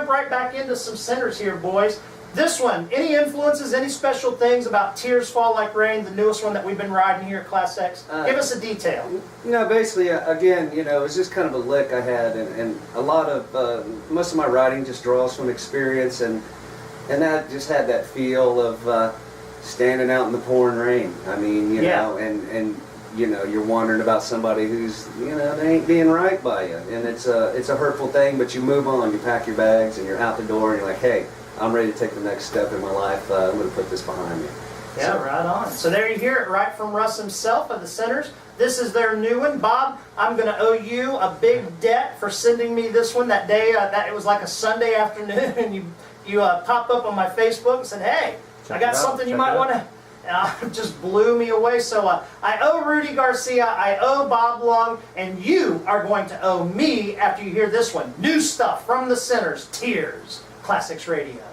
right back into some centers here, boys. This one, any influences, any special things about Tears Fall Like Rain, the newest one that we've been riding here at ClassX? Give us a detail. No, basically, again, you know, it was just kind of a lick I had, and a lot of, most of my writing just draws from experience, and that just had that feel of standing out in the pouring rain. I mean, you know, and you know, you're wondering about somebody who's, you know, they ain't being right by you, and it's a hurtful thing, but you move on, you pack your bags, and you're out the door, and you're like, hey, I'm ready to take the next step in my life. I'm going to put this behind me. Yeah, so, right on. So there you hear it right from Russ himself of the Centers. This is their new one. Bob, I'm going to owe you a big debt for sending me this one that day. That it was like a Sunday afternoon, and you popped up on my Facebook and said, hey, I got something you might want to... It just blew me away. So I owe Rudy Garcia, I owe Bob Long, and you are going to owe me after you hear this one. New stuff from the Centers, Tears, ClassX Radio.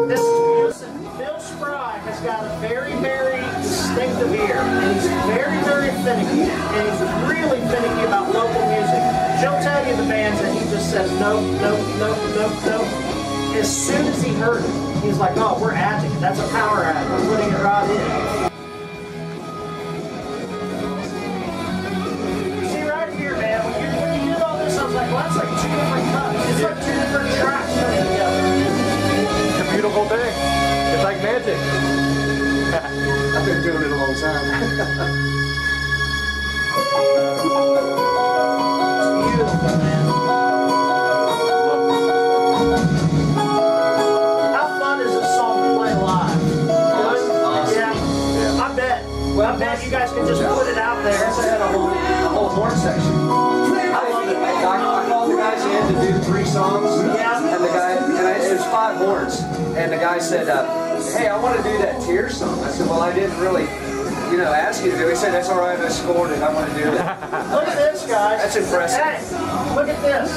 This is Bill Spry has got a very, very distinctive ear, and he's very, very finicky, and he's really finicky about local music. She'll tell you the bands that he just says no, no, no, no, no. As soon as he heard it, he's like, oh, we're adding it. That's a power add. We're putting it right in. See, right here, man, when you did all this, I was like, well, that's like two different cuts. It's like two different tracks coming together. It's a beautiful thing. It's like magic. I've been doing it a long time. It's beautiful, man. Well, I bet you guys can just put it out there. I guess I had a whole horn section. I love it. I called the guys in to do 3 songs. Yeah. And the guy, it was 5 horns. And the guy said, hey, I want to do that Tears song. I said, well, I didn't really, you know, ask you to do it. He said, that's all right, I scored it. I want to do it. Look at this, guys. That's impressive. Hey, look at this.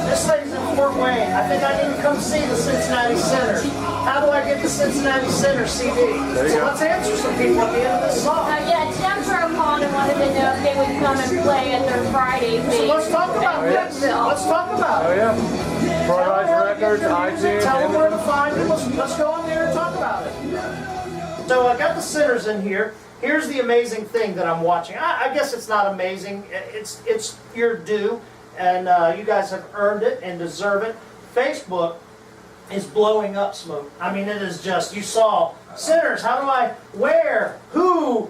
This lady's in Fort Wayne. I think I need to come see the Cincinnati Centers. How do I get the Cincinnati Center CD? So let's answer some people at the end of this song. Yeah, Jennifer called and wanted to know if they would come and play at their Friday thing. So let's talk about this. Let's talk about it. Oh yeah. Rise Records, iTunes. Tell them where to find it. Let's go on there and talk about it. So I got the Centers in here. Here's the amazing thing that I'm watching. I guess it's not amazing. It's your due, and you guys have earned it and deserve it. Facebook is blowing up, Smoke. I mean, it is just, you saw, Centers, how do I, where, who?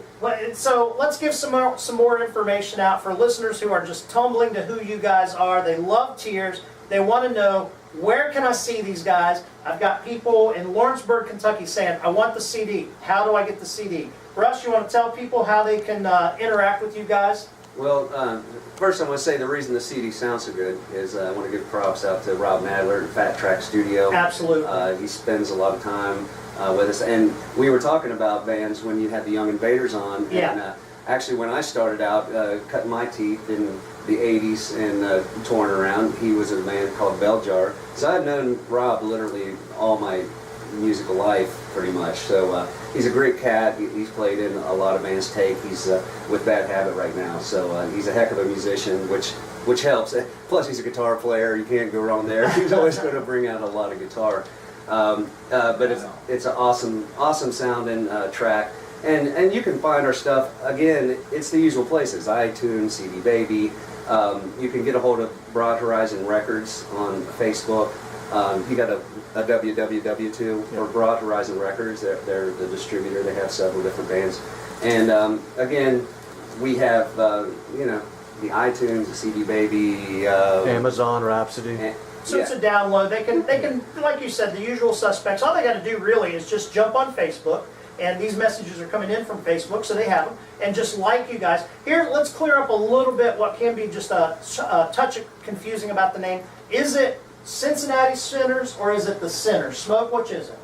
So let's give some more information out for listeners who are just tumbling to who you guys are. They love Tears. They want to know, where can I see these guys? I've got people in Lawrenceburg, Kentucky saying, I want the CD. How do I get the CD? Russ, you want to tell people how they can interact with you guys? Well, first I want to say the reason the CD sounds so good is I want to give props out to Rob Nadler at Fat Track Studio. Absolutely. He spends a lot of time with us. And we were talking about bands when you had the Young Invaders on. Yeah. And actually when I started out cutting my teeth in the 80s and touring around, he was in a band called Bell Jar. So I've known Rob literally all my musical life pretty much. So he's a great cat. He's played in a lot of bands. He's with Bad Habit right now. So he's a heck of a musician, which helps. Plus he's a guitar player. You can't go wrong there. He's always going to bring out a lot of guitar. But it's an awesome sounding track. And you can find our stuff, again, it's the usual places, iTunes, CD Baby. You can get a hold of Broad Horizon Records on Facebook. You got a www too for Broad Horizon Records. They're the distributor. They have several different bands. And again, we have you know, the iTunes, the CD Baby, Amazon Rhapsody. So it's a download. They can, like you said, the usual suspects. All they got to do really is just jump on Facebook, and these messages are coming in from Facebook, so they have them, and just like you guys. Here, let's clear up a little bit what can be just a touch of confusing about the name. Is it Cincinnati Centers or is it the Centers? Smoke, which is it?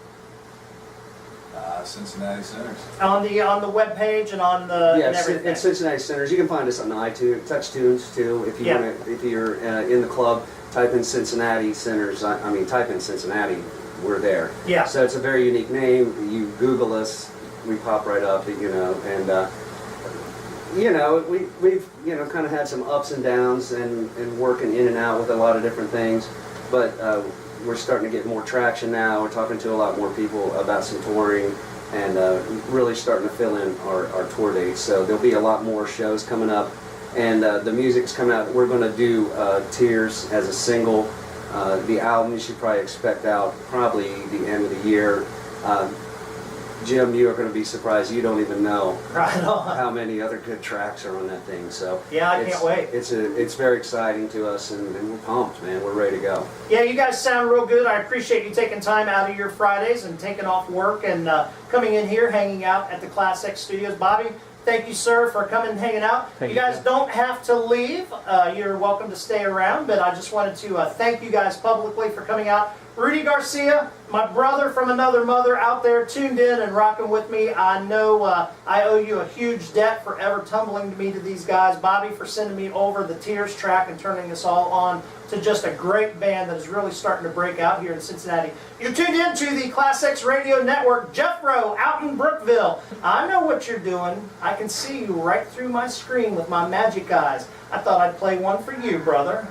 Cincinnati Centers. On the web page and on the and everything. It's Cincinnati Centers. You can find us on iTunes, TouchTunes too. If you if you're in the club, type in Cincinnati Centers. I mean, type in Cincinnati. We're there. Yeah. So it's a very unique name. You Google us, we pop right up. You know, and you know, we've you know kind of had some ups and downs and working in and out with a lot of different things, but we're starting to get more traction now. We're talking to a lot more people about some touring and really starting to fill in our tour dates. So there'll be a lot more shows coming up, and the music's coming out. We're going to do Tears as a single. The album you should probably expect out probably the end of the year. Jim, you are going to be surprised. You don't even know Right on. how many other good tracks are on that thing. So Yeah, I can't wait. It's very exciting to us, and we're pumped, man. We're ready to go. Yeah, you guys sound real good. I appreciate you taking time out of your Fridays and taking off work and coming in here, hanging out at the ClassX Studios. Bobby, thank you, sir, for coming and hanging out. Thank you you, guys sir. don't have to leave. You're welcome to stay around, but I just wanted to thank you guys publicly for coming out. Rudy Garcia, my brother from another mother out there tuned in and rocking with me. I know I owe you a huge debt for ever tumbling me to these guys. Bobby for sending me over the Tears track and turning us all on to just a great band that is really starting to break out here in Cincinnati. You tuned in to the ClassX Radio Network. Jeff Rowe out in Brookville. I know what you're doing. I can see you right through my screen with my magic eyes. I thought I'd play one for you, brother.